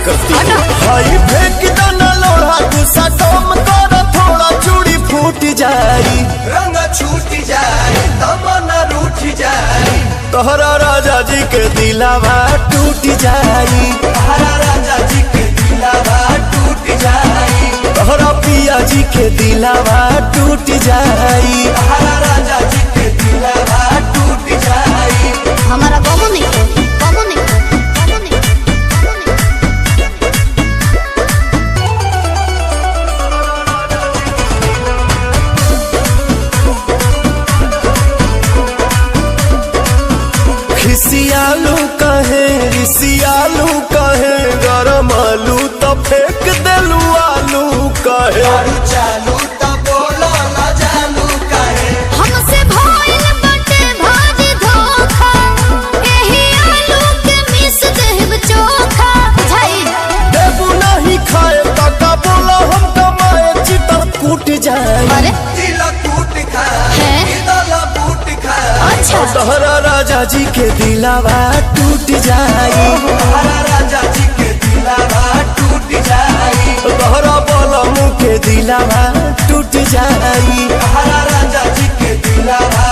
करती है। भाई फेंक दाना लोढ़ा गुस्सा कम कर थोड़ा चूड़ी फूट जाई रंग छूट जाए तमन्ना रूठ जाए तोहरा राजा जी के दिलावा टूट जाई तोहरा राजा जी के दिलावा टूट जाए तोहरा पिया जी के दिलावा टूट जाई तोहरा राजा जी के दिलावा टूट जाए। हमारा कमो नहीं कमो नहीं कमो नहीं। खिसियालू कहे रिसियालू कहे गरम आलू तो फेंक देलू आलू कहे दारू चालू तो बोलो ना जानू कहे हमसे भइल बाटे भारी धोखा एही आलू के मिस देब चोखा बुझाई देबू नहीं खाए काका बोला हम कमाए चितर कूट जाए अरे दिल टूट खाए हैं? दिल बूट खाए अच्छा तोहरा राजा जी के दिलावा टूट जाई तोहरा राजा जी के दिलावा टूट जाए तोहरा बलमू के दिलावा टूट जाई तोहरा राजा जी के दिलावा